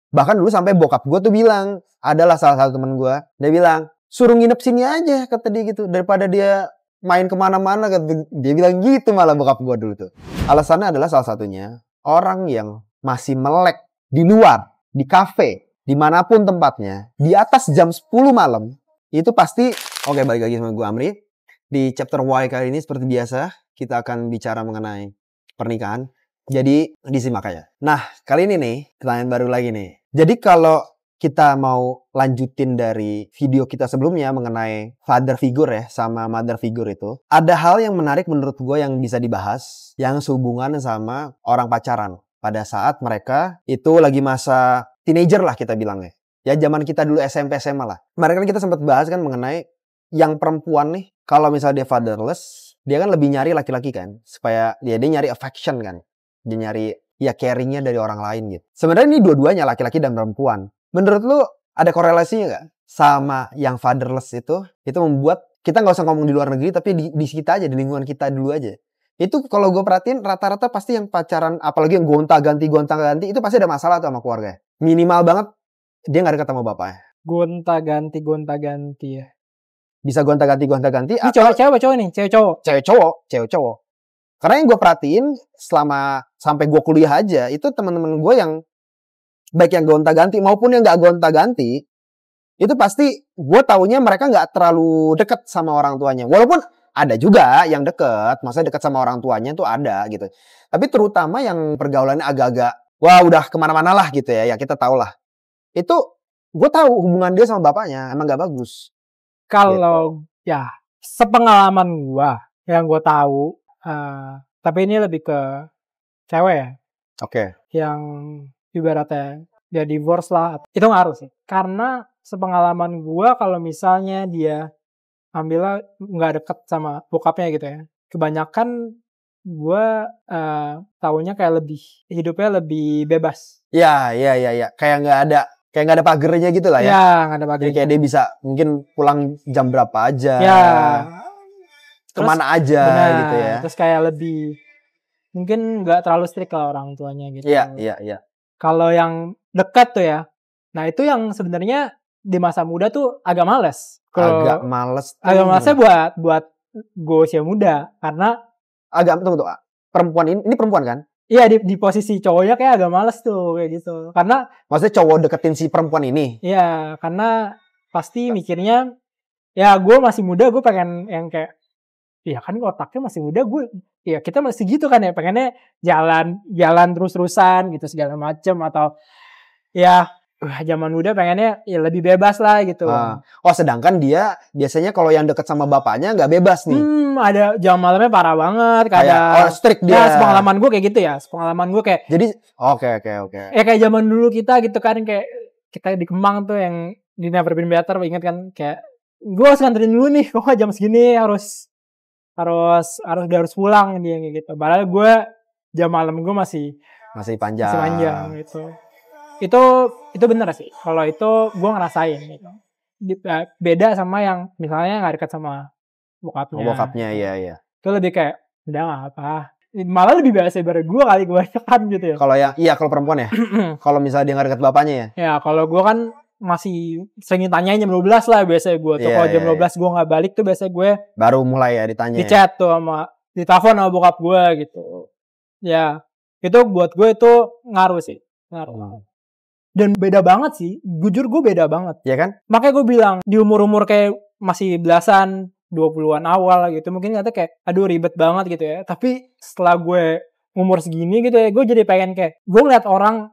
Bahkan dulu sampai bokap gue tuh bilang, adalah salah satu temen gue, dia bilang, suruh nginep sini aja, kata dia gitu, daripada dia main kemana-mana, kata dia bilang gitu malah bokap gue dulu tuh. Alasannya adalah salah satunya, orang yang masih melek di luar, di kafe, dimanapun tempatnya, di atas jam 10 malam, itu pasti, oke, balik lagi sama gue Amri. Di chapter Y kali ini seperti biasa, kita akan bicara mengenai pernikahan. Jadi disimak aja. Nah, kali ini nih, pertanyaan baru lagi nih. Jadi kalau kita mau lanjutin dari video kita sebelumnya mengenai father figure ya, sama mother figure itu, ada hal yang menarik menurut gue yang bisa dibahas, yang sehubungan sama orang pacaran. Pada saat mereka itu lagi masa teenager lah kita bilangnya. Ya zaman kita dulu SMP SMA lah. Kemarin kan kita sempat bahas kan mengenai yang perempuan nih, kalau misalnya dia fatherless, dia kan lebih nyari laki-laki kan, supaya dia nyari affection kan. Dia nyari ya caringnya dari orang lain gitu. Sebenarnya ini dua-duanya laki-laki dan perempuan. Menurut lu ada korelasinya nggak sama yang fatherless itu? Itu membuat kita nggak usah ngomong di luar negeri, tapi di kita aja, di lingkungan kita dulu aja. Itu kalau gue perhatiin rata-rata pasti yang pacaran, apalagi yang gonta-ganti itu pasti ada masalah tuh sama keluarga. Minimal banget dia nggak dekat sama bapaknya. Gonta-ganti ya. Bisa gonta-ganti. Ini cowok nih, cewek cowok. Karena yang gue perhatiin selama sampai gue kuliah aja, itu teman-teman gue yang baik yang gonta-ganti maupun yang gak gonta-ganti, itu pasti gue taunya mereka gak terlalu deket sama orang tuanya. Walaupun ada juga yang deket, maksudnya deket sama orang tuanya tuh ada gitu. Tapi terutama yang pergaulannya agak-agak, wah udah kemana-mana lah gitu ya, kita tahu lah. Itu gue tahu hubungan dia sama bapaknya emang gak bagus. Kalau gitu. Ya sepengalaman gue yang gue tahu, tapi ini lebih ke cewek ya. Oke. Yang ibaratnya dia divorce lah, itu ngaruh sih. Karena sepengalaman gue kalau misalnya dia ambilnya nggak deket sama bokapnya gitu ya, kebanyakan gue taunya kayak hidupnya lebih bebas. Ya. Kayak nggak ada pagernya gitu lah ya. Ya, nggak ada pagernya. Jadi kayak dia bisa mungkin pulang jam berapa aja. Ya. Kemana aja gitu ya. Terus kayak lebih mungkin nggak terlalu strict lah orang tuanya gitu. Iya. Kalau yang dekat tuh ya, nah itu yang sebenarnya di masa muda tuh agak males. Agak males. Agak malesnya buat gue usia muda karena tunggu. Perempuan ini perempuan kan? Iya, di posisi cowoknya kayak agak males tuh kayak gitu. Karena maksudnya cowok deketin si perempuan ini? Iya, karena pasti mikirnya ya gue masih muda, gue pengen yang kayak ya kan otaknya masih muda, ya kita masih gitu kan ya, pengennya jalan terus-terusan gitu segala macem, atau ya zaman muda pengennya ya lebih bebas lah gitu. Oh, sedangkan dia biasanya kalau yang deket sama bapaknya nggak bebas nih. Ada jam malamnya parah banget, kayak strict dia. Ya, sepengalaman gue kayak gitu ya, sepengalaman gue kayak. Jadi oke. Ya kayak zaman dulu kita gitu kan, kayak kita di Kemang tuh yang di Never Been Better, ingat kan, kayak gue harus nganterin dulu nih, kok jam segini harus pulang dia kayak gitu. Padahal gue jam malam gue masih panjang gitu. Itu bener sih. Kalau itu gue ngerasain gitu. Beda sama yang misalnya nggak dekat sama bokapnya. Iya. Itu lebih kayak udah nggak apa. Malah lebih biasa dari gue kali kebanyakan gitu ya. Kalau perempuan ya. Kalau misalnya dia nggak dekat bapaknya ya. Ya kalau gue kan masih sering ditanyain jam 12 lah biasanya gue tuh. Kalau jam 12 gue nggak balik tuh biasanya gue baru mulai ya ditanya. Di chat tuh di telepon sama bokap gue gitu. Ya itu buat gue itu ngaruh sih. Dan beda banget sih. Jujur gue beda banget. Iya kan? Makanya gue bilang di umur-umur kayak masih belasan, 20-an awal gitu. Mungkin kata kayak aduh ribet banget gitu ya. Tapi setelah gue umur segini gitu ya, gue jadi pengen kayak gue ngeliat orang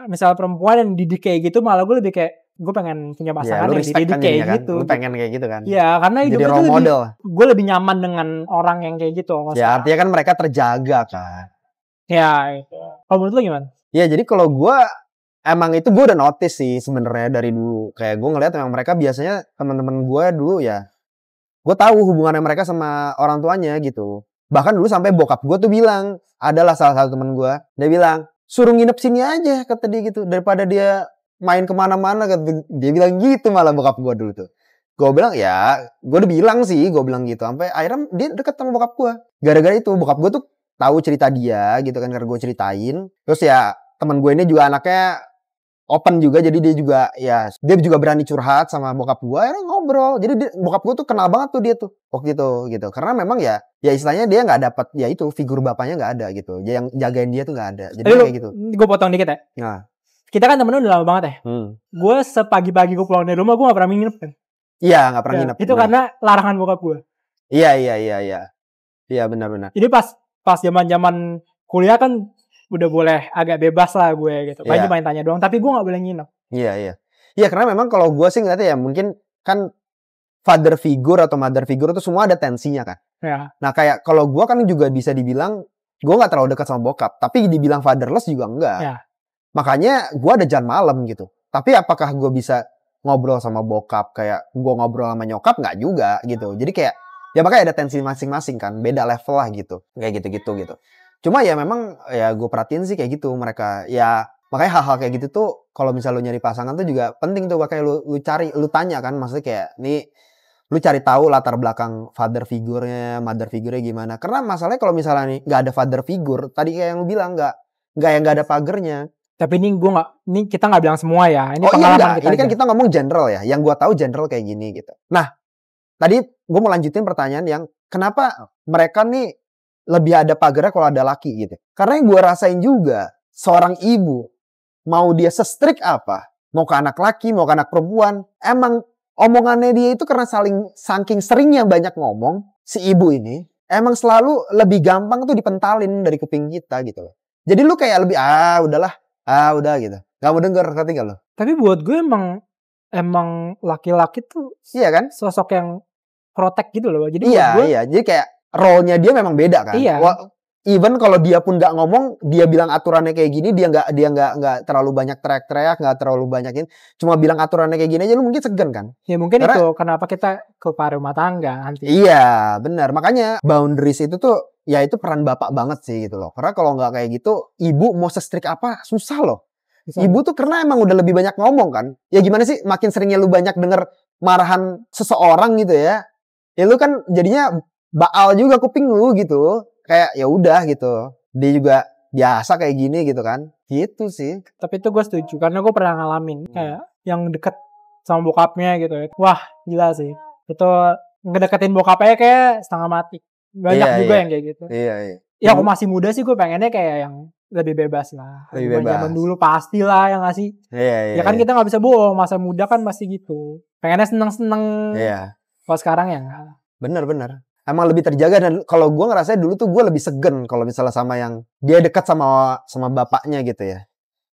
misal perempuan yang dididik kayak gitu, malah gue lebih kayak gue pengen punya pasangan yang dididik kayak gitu. Lu pengen kayak gitu kan? Iya, karena jadi role model. Gue lebih nyaman dengan orang yang kayak gitu. Ya artinya kan mereka terjaga kan? Ya itu. Kalau menurut lu gimana? Ya jadi kalau gue emang itu gue udah notice sih sebenarnya dari dulu. Kayak gue ngeliat emang mereka biasanya teman-teman gue dulu ya, gue tahu hubungannya mereka sama orang tuanya gitu. Bahkan dulu sampai bokap gue tuh bilang, adalah salah satu teman gue, dia bilang suruh nginep sini aja, kata dia gitu, daripada dia main kemana-mana, kata dia bilang gitu malah bokap gue dulu tuh. Gue bilang ya, gue udah bilang sih, gue bilang gitu, sampai akhirnya dia deket sama bokap gue. Gara-gara itu bokap gue tuh tahu cerita dia gitu kan, karena gue ceritain. Terus ya teman gue ini juga anaknya open juga, jadi dia juga berani curhat sama bokap gue, akhirnya ngobrol. Jadi bokap gue tuh kenal banget tuh dia tuh waktu itu gitu, karena memang ya istilahnya dia nggak dapat ya itu figur bapaknya nggak ada gitu, yang jagain dia tuh nggak ada, jadi kayak gitu. Gue potong dikit ya. Nah, kita kan temen udah lama banget ya. Gue sepagi-pagi gue pulang dari rumah gue nggak pernah nginep kan. Iya, nggak pernah nginep. Itu karena larangan bokap gue. Iya benar-benar. Jadi pas zaman kuliah kan udah boleh agak bebas lah gue gitu. Paling cuma tanya doang, tapi gue nggak boleh nginep. Iya, karena memang kalau gue sih ngeliatnya ya mungkin kan father figure atau mother figure itu semua ada tensinya kan. Ya. Nah kayak kalau gue kan juga bisa dibilang gue nggak terlalu dekat sama bokap, tapi dibilang fatherless juga enggak. Ya. Makanya gue ada jam malam gitu. Tapi apakah gue bisa ngobrol sama bokap kayak gue ngobrol sama nyokap? Nggak juga gitu. Jadi kayak ya makanya ada tensi masing-masing kan, beda level lah gitu, kayak gitu. Cuma ya memang ya gue perhatiin sih kayak gitu mereka. Ya makanya hal-hal kayak gitu tuh kalau misalnya lu nyari pasangan tuh juga penting tuh, kayak lu tanya kan, maksudnya kayak nih lu cari tahu latar belakang father figure-nya, mother figure-nya gimana. Karena masalahnya kalau misalnya nih nggak ada father figure, tadi kayak yang lu bilang nggak ada pagernya. Tapi ini kita nggak bilang semua ya. Ini pengalaman kita. Ini kan kita ngomong general ya. Yang gue tahu general kayak gini gitu. Nah, tadi gue mau lanjutin pertanyaan yang kenapa mereka nih lebih ada pagernya kalau ada laki gitu. Karena yang gue rasain juga, seorang ibu mau dia se-strict apa, mau ke anak laki, mau ke anak perempuan, emang omongannya dia itu karena saking seringnya banyak ngomong, si ibu ini emang selalu lebih gampang tuh dipentalin dari kuping kita gitu loh. Jadi lu kayak lebih udah gitu, gak mau denger, ngerti gak lo? Tapi buat gue emang laki-laki tuh iya kan, sosok yang protect gitu loh. Jadi jadi kayak role-nya dia memang beda kan. Iya. Even kalau dia pun nggak ngomong, dia bilang aturannya kayak gini, dia nggak terlalu banyak teriak-teriak, nggak terlalu banyakin, cuma bilang aturannya kayak gini aja, lu mungkin segan kan? Ya mungkin itu kenapa kita ke rumah tangga nanti. Iya, benar. Makanya boundaries itu tuh, ya itu peran bapak banget sih gitu loh. Karena kalau nggak kayak gitu, ibu mau se-strict apa susah loh. Ibu tuh karena emang udah lebih banyak ngomong kan. Ya gimana sih, makin seringnya lu banyak denger marahan seseorang gitu ya lu kan jadinya baal juga kuping lu gitu. Kayak ya udah gitu, dia juga biasa kayak gini gitu kan, gitu sih. Tapi itu gue setuju karena gue pernah ngalamin kayak yang deket sama bokapnya gitu. Wah gila sih, itu ngedeketin bokapnya kayak setengah mati. Banyak juga yang kayak gitu. Ya aku masih muda sih, gue pengennya kayak yang lebih bebas lah. Lebih bebas. Zaman dulu pastilah yang ngasih. Ya kan kita nggak bisa bohong, masa muda kan masih gitu. Pengennya seneng-seneng. Kalau sekarang ya enggak. Bener. Emang lebih terjaga, dan kalau gue ngerasa dulu tuh gue lebih segen kalau misalnya sama yang dia dekat sama bapaknya gitu ya.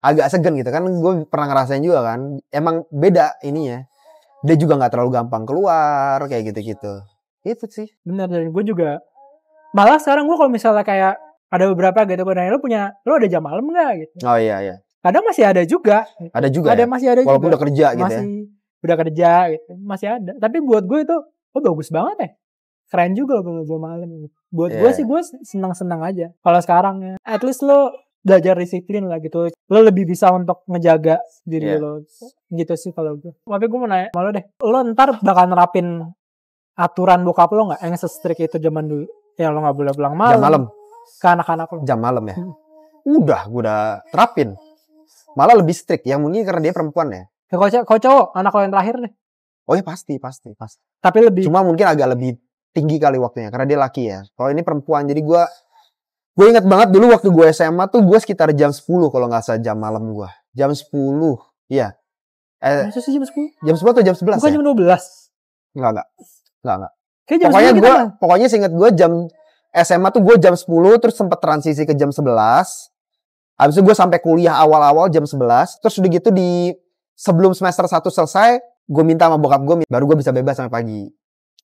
Agak segen gitu kan, gue pernah ngerasain juga kan. Emang beda ininya. Dia juga nggak terlalu gampang keluar kayak gitu-gitu. Itu sih. Bener, dan gue juga malah sekarang gue kalau misalnya kayak ada beberapa gitu, gue nanya lu ada jam malam nggak gitu. Oh iya. Kadang masih ada juga. Masih ada walaupun juga. Udah kerja gitu masih, ya. Udah kerja gitu, masih ada. Tapi buat gue itu, bagus banget ya. Keren juga kalau jam malam. Buat gue sih, gue senang-senang aja. Kalau sekarang ya, at least lo belajar disiplin lah gitu. Lo lebih bisa untuk ngejaga diri lo. Gitu sih kalau gue. Tapi gue mau nanya sama lo deh. Lo ntar bakal nerapin aturan bokap lo gak? Yang se-strict itu zaman dulu. Ya lo gak boleh pulang malam. Jam malam? Ke anak-anak lo. Jam malam ya? Udah, gue udah terapin. Malah lebih strict. Yang mungkin karena dia perempuan ya. Kalau cowok, anak lo yang terakhir deh. Oh ya pasti. Tapi lebih. Cuma mungkin agak lebih tinggi kali waktunya karena dia laki ya. Kalau ini perempuan, jadi gue ingat banget dulu waktu gue SMA tuh gue sekitar jam 10 kalau nggak salah jam malam gue. Jam 10, iya. Masa sih jam 10? Jam 10 atau jam 11 bukan ya? jam 12? Enggak. Pokoknya seingat gue jam SMA tuh gue jam 10 terus sempat transisi ke jam 11. Habis itu gue sampai kuliah awal-awal jam 11. Terus udah gitu sebelum semester 1 selesai, gue minta sama bokap gue baru gue bisa bebas sampai pagi.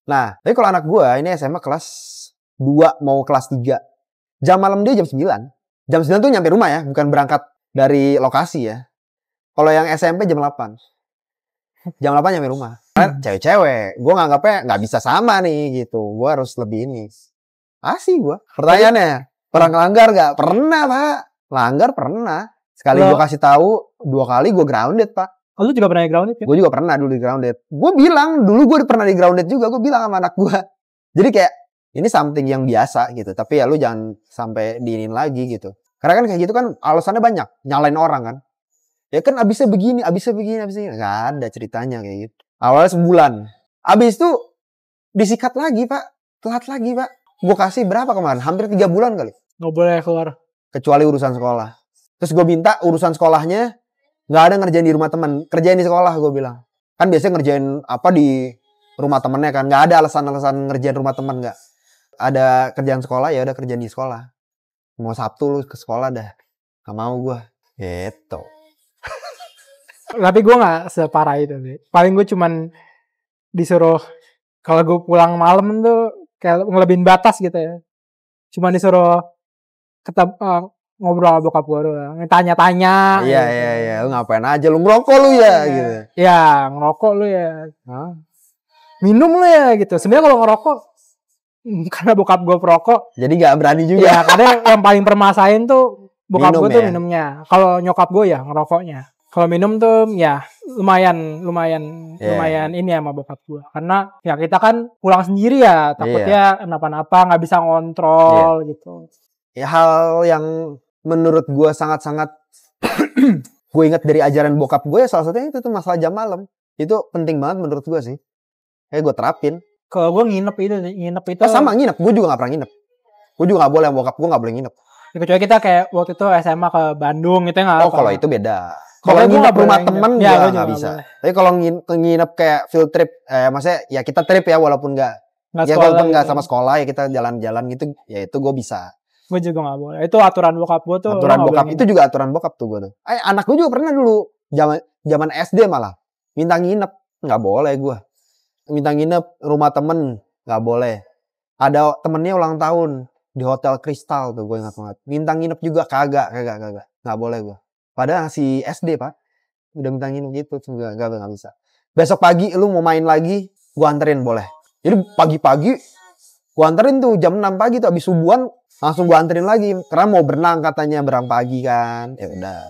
Nah, tapi kalau anak gue ini SMA kelas 2 mau kelas 3. Jam malam dia jam 9. Jam 9 tuh nyampe rumah ya, bukan berangkat dari lokasi ya. Kalau yang SMP jam 8. Jam 8 nyampe rumah. Cewek-cewek, gue nganggapnya nggak bisa sama nih gitu. Gue harus lebih ini. Asih gue. Pertanyaannya, pernah ngelanggar nggak? Pernah Pak. Langgar pernah. Sekali gue kasih tahu, 2 kali gue grounded Pak. Lu juga pernah di grounded ya? Gue juga pernah dulu di grounded. Gue bilang, dulu gue pernah di grounded juga. Gue bilang sama anak gue. Jadi kayak, ini something yang biasa gitu. Tapi ya lu jangan sampai diinin lagi gitu. Karena kan kayak gitu kan alasannya banyak. Nyalain orang kan. Ya kan abisnya begini. Nggak ada ceritanya kayak gitu. Awalnya sebulan. Abis itu disikat lagi Pak. Telat lagi Pak. Gue kasih berapa kemarin? Hampir 3 bulan kali. Nggak boleh keluar. Kecuali urusan sekolah. Terus gue minta urusan sekolahnya nggak ada ngerjain di rumah teman. Kerjain di sekolah gue bilang. Kan biasanya ngerjain apa di rumah temennya kan. Nggak ada alasan-alasan ngerjain rumah teman nggak. Ada kerjaan sekolah ya udah kerjaan di sekolah. Mau Sabtu lu ke sekolah dah. Gak mau gue. Gitu. Tapi gue nggak separah itu sih. Paling gue cuman disuruh kalau gue pulang malam tuh kayak ngelebihin batas gitu ya. Cuma disuruh ngobrol sama bokap gue doang. Tanya-tanya. Iya, gitu. iya. Lu ngapain aja? Lu ngerokok lu ya? Gitu. Ya, ngerokok lu ya. Minum lu ya gitu. Sebenarnya kalau ngerokok, karena bokap gue perokok. Jadi gak berani juga. Ya, karena yang paling permasalahin tuh bokap gue tuh ya? minumnya. Kalau nyokap gue ya ngerokoknya. Kalau minum tuh ya lumayan ini sama bokap gue. Karena ya kita kan pulang sendiri ya, takutnya kenapa-napa, nggak bisa ngontrol gitu. Ya hal yang menurut gue sangat-sangat gue ingat dari ajaran bokap gue ya salah satunya itu tuh masalah jam malam. Itu penting banget menurut gue sih. Kayak gue terapin. Kalau gue nginep itu. Sama nginep, gue juga gak pernah nginep. Gue juga gak boleh, bokap gue gak boleh nginep. Ya, kecuali kita kayak waktu itu SMA ke Bandung gitu nggak apa. Oh kalau itu beda. Kalau nginep rumah temen gue gak bisa. Tapi kalau nginep kayak field trip, maksudnya ya kita trip ya walaupun gak ya walaupun gak sama sekolah ya kita jalan-jalan gitu, ya itu gue bisa. Gue juga gak boleh. Itu aturan bokap gue tuh. Aturan bokap itu juga aturan bokap tuh gue tuh. Anak gue juga pernah dulu zaman SD malah minta nginep, nggak boleh gue. Minta nginep rumah temen nggak boleh. Ada temennya ulang tahun di Hotel Kristal tuh gue ingat banget. Minta nginep juga kagak, nggak boleh gue. Padahal si SD Pak udah minta nginep gitu, nggak bisa. Besok pagi lu mau main lagi, gue anterin boleh. Jadi pagi-pagi gue anterin tuh jam 6 pagi tuh abis subuhan langsung gue anterin lagi karena mau berenang katanya berang pagi kan. Ya udah.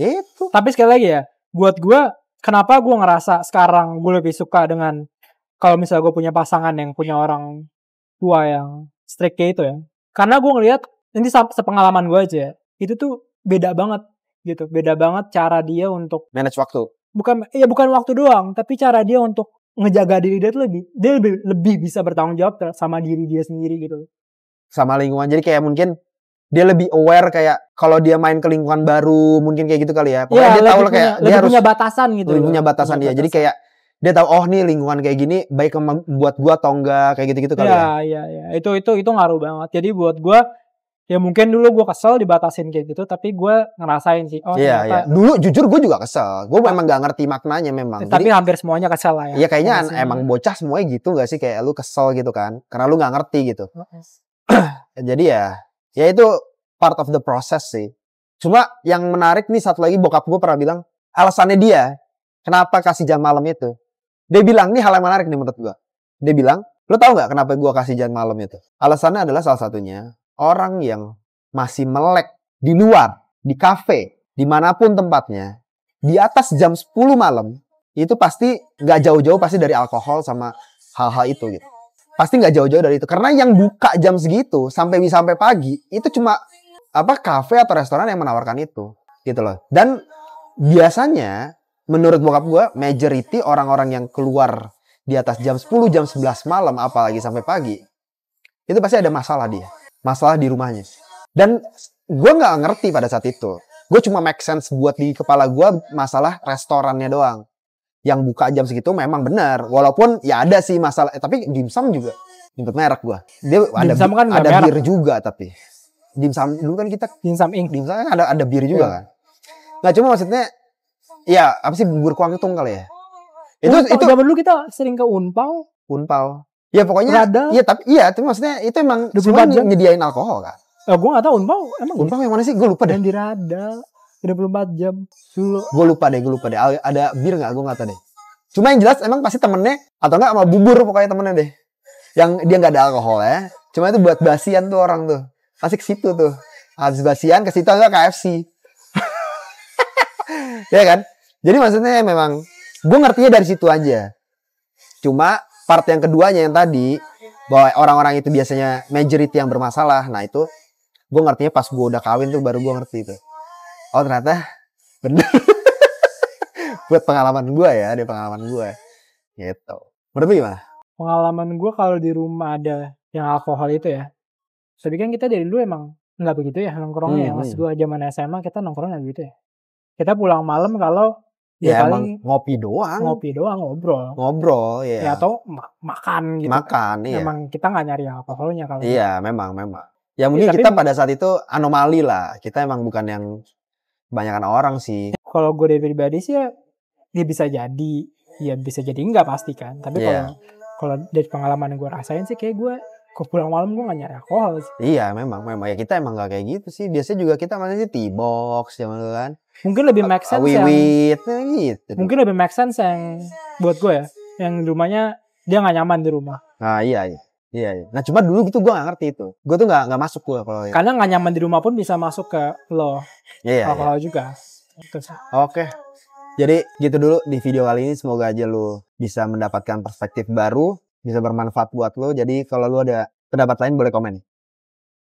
Itu. Tapi sekali lagi ya, buat gue kenapa gue ngerasa sekarang gue lebih suka dengan kalau misalnya gue punya pasangan yang punya orang tua yang strict kayak itu ya. Karena gue ngelihat ini sepengalaman gue aja, itu tuh beda banget gitu. Beda banget cara dia untuk manage waktu. Bukan waktu doang, tapi cara dia untuk ngejaga diri dia tuh lebih bisa bertanggung jawab sama diri dia sendiri gitu. Sama lingkungan. Jadi kayak mungkin dia lebih aware kayak kalau dia main ke lingkungan baru mungkin kayak gitu kali ya. Pokoknya dia tahu lah kayak dia harus punya batasan gitu. Lebih punya batasan dia. Jadi kayak dia tahu oh nih lingkungan kayak gini baik buat gua atau enggak kayak gitu-gitu kali ya. Iya. Itu ngaruh banget. Jadi buat gua ya mungkin dulu gue kesel dibatasin kayak gitu, tapi gue ngerasain sih. Oh iya. Dulu jujur gue juga kesel. Gue memang gak ngerti maknanya memang. Tapi hampir semuanya kesel lah ya. Iya kayaknya emang bocah semuanya gitu gak sih? Kayak lu kesel gitu kan. Karena lu gak ngerti gitu. Jadi ya itu part of the process sih. Cuma yang menarik nih satu lagi bokap gue pernah bilang, alasannya dia kenapa kasih jam malam itu. Dia bilang, nih hal yang menarik nih menurut gue. Dia bilang, lu tahu gak kenapa gue kasih jam malam itu? Alasannya adalah salah satunya, orang yang masih melek di luar, di kafe, dimanapun tempatnya, di atas jam 10 malam, itu pasti gak jauh-jauh pasti dari alkohol sama hal-hal itu gitu. Pasti gak jauh-jauh dari itu. Karena yang buka jam segitu, sampai pagi, itu cuma kafe atau restoran yang menawarkan itu. Gitu loh. Dan biasanya, menurut bokap gue, majority orang-orang yang keluar di atas jam 10, jam 11 malam, apalagi sampai pagi, itu pasti ada masalah dia. Masalah di rumahnya. Dan gue gak ngerti pada saat itu. Gue cuma make sense buat di kepala gue masalah restorannya doang. Yang buka jam segitu memang benar. Walaupun ya ada sih masalah. Tapi dimsum juga. Nyebut merek gue. Dia ada bir juga tapi. Dimsum dulu kan kita. Dimsum Inc. Dimsum kan ada bir juga kan. Nah cuma maksudnya. Ya apa sih bubur kuangtung kali ya. Itu zaman dulu kita sering ke Unpau. Ya pokoknya tapi maksudnya itu emang semua nyediain alkohol kan. Gue gak tahu Unpau yang mana sih? Gue lupa deh. Dan di Rada 24 jam dulu. Gue lupa deh. Ada bir gak? Gue gak tahu deh. Cuma yang jelas emang pasti temennya atau enggak sama bubur pokoknya temennya deh. Yang dia gak ada alkohol ya. Cuma itu buat basian tuh orang tuh. Pasti ke situ tuh. Habis basian ke situ enggak KFC. Ya kan? Jadi maksudnya memang gue ngertinya dari situ aja. Cuma part yang keduanya yang tadi bahwa orang-orang itu biasanya majority yang bermasalah. Nah itu gue ngertinya pas gue udah kawin tuh baru gue ngerti itu. Oh ternyata Bener. Buat pengalaman gue ya, dari pengalaman gue. Gitu. Menurut lu gimana? Pengalaman gue kalau di rumah ada yang alkohol itu ya. Tapi kan kita dari dulu emang nggak begitu ya nongkrongnya ya. Mas gue zaman SMA kita nongkrongnya begitu ya. Kita pulang malam kalau Ya ya emang paling ngopi doang. ngopi doang, ngobrol. Ngobrol, Ya ya. atau makan gitu. Makan, iya. Emang kita nggak nyari alkoholnya kalau. Iya, memang. Ya mungkin tapi kita pada saat itu anomali lah. Kita emang bukan yang kebanyakan orang sih. Kalau gue dari pribadi sih ya, dia bisa jadi, ya bisa jadi enggak pasti kan. Tapi kalau dari pengalaman gue rasain sih kayak gue pulang malam gue gak nyari alkohol sih. Iya, memang ya kita emang gak kayak gitu sih. Biasanya juga kita mana sih T-box zaman dulu kan. Mungkin lebih make sense Wiwit, gitu. Mungkin lebih make sense yang buat gue ya, yang di rumahnya dia gak nyaman di rumah. Nah iya. Nah cuma dulu gitu gue gak ngerti itu. Gue tuh gak masuk gue kalau. Karena gak nyaman di rumah pun bisa masuk ke lo. Iya. Alkohol juga. Oke. Jadi gitu dulu di video kali ini. Semoga aja lu bisa mendapatkan perspektif baru, bisa bermanfaat buat lu. Jadi kalau lu ada pendapat lain boleh komen.